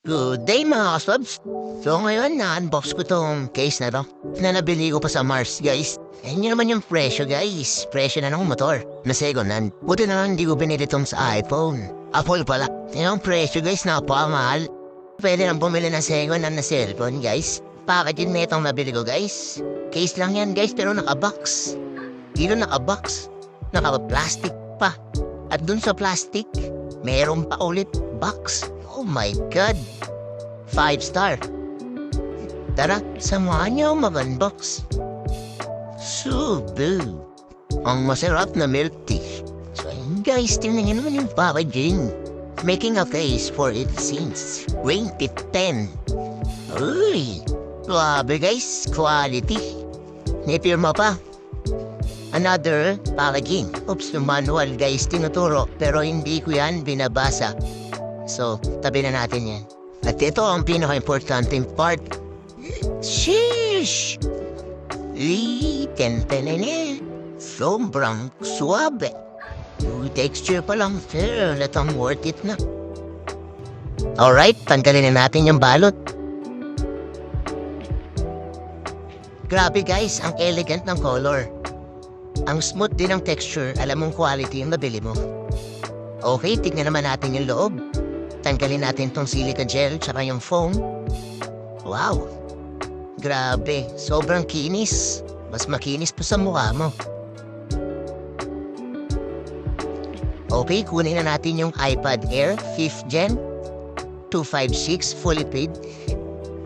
Good day mga kaswabs! So ngayon na-unbox ko tong case na to na nabili ko pa sa Mars guys. Ayun yun naman yung presyo guys. Presyo na ng motor na second hand. Buti na lang hindi ko binili tong sa iPhone. Apple pala. Yung presyo guys napakamahal. Pwede nang bumili ng second hand na cellphone guys. Package din na itong nabili ko guys. Case lang yan guys pero naka-box. Dito naka-box. Naka-plastic pa. At dun sa plastic, meron pa ulit box. Oh my God! 5 star. Tara, samahan niyo mag-unbox. Zugu. Ang masarap na milk tea. So ayun guys, tingnan niyo naman yung packaging. Making a case for it since 2010. Uy! Grabe guys, quality. Nipirma pa. Another packaging. Oops, yung manual guys, tinuturo. Pero hindi ko yan binabasa. So, tabi na natin yan. At ito ang pinaka-importanting part. Sheesh! Tentenene. Sobrang suabe. Yung texture pa lang, sir, latang worth it na. Alright, tanggalin na natin yung balot. Grabe guys, ang elegant ng color. Ang smooth din ng texture, alam mong quality yung nabili mo. Okay, tignan naman natin yung loob. Tanggalin natin tong silica gel tsaka yung foam. Wow! Grabe, sobrang kinis. Mas makinis pa sa mukha mo. Okay, kunin na natin yung iPad Air 5th Gen 256 fully paid.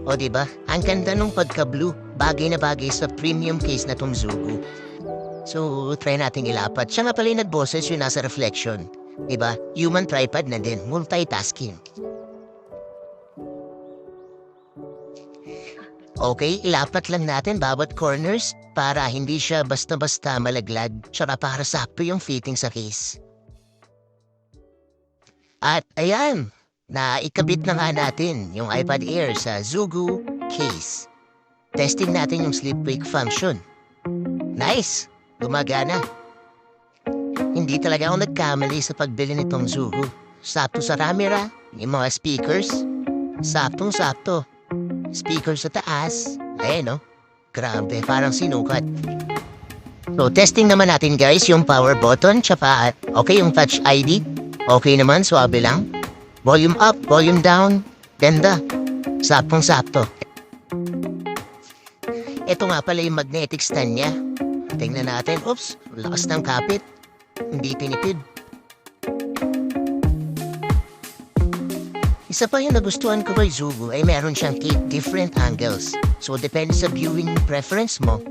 O diba? Ang ganda nung pagka-blue. Bagay na bagay sa premium case na tong Zugu. So, try natin ilapat. Siya nga pala yung nagboses yung nasa reflection. Diba? Human tripod na din. Multitasking. Okay, ilapat lang natin bawat corners para hindi siya basta-basta malaglag. Tsaka para sakto yung fitting sa case. At ayan, naikabit na nga natin yung iPad Air sa Zugu case. Testing natin yung sleep wake function. Nice! Gumagana. Hindi talaga ako nagkamali sa pagbili nitong Zugu. Sakto sa camera, yung mga speakers. Saktong-sakto. Speakers sa taas. Ayan no? Grabe, parang sinukat. So, testing naman natin guys yung power button. Tsaka, okay, yung touch ID. Okay naman, swabe lang. Volume up, volume down. Ganda. Saktong-sakto. Ito nga pala yung magnetic stand niya. Tingnan natin. Oops, lakas ng kapit. Hindi tinipid. Isa pa yung nagustuhan ko kay Zugu ay meron siyang 8 different angles. So, depende sa viewing preference mo.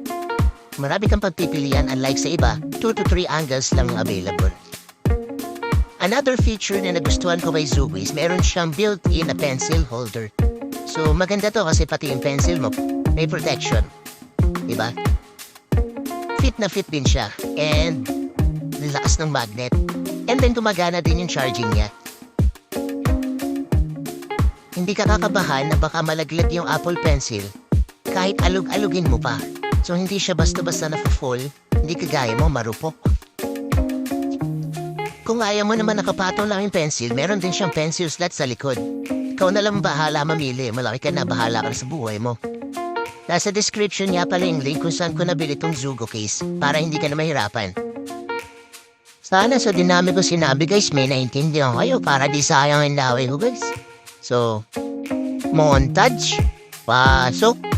Marami kang pagpipilian unlike sa iba, 2 to 3 angles lang available. Another feature na nagustuhan ko kay Zugu is meron siyang built-in na pencil holder. So, maganda to kasi pati yung pencil mo may protection. Diba? Fit na fit din siya. And lakas ng magnet. And then gumagana din yung charging niya. Hindi ka kakabahan na baka malaglag yung Apple Pencil kahit alug-alugin mo pa. So hindi siya basta-basta na-fall, hindi kagaya mo marupok. Kung ayaw mo naman nakapatong lang yung pencil, meron din siyang pencil slot sa likod. Ikaw na lang bahala mamili, malaki ka na, bahala ka sa buhay mo. Nasa description niya pala yung link kung saan ko nabili tong Zugu case para hindi ka na mahirapan. Sana sa dinami ko sinabi guys, may naintindihan kayo para di sayang ang laway ko guys. So, montage, pasok.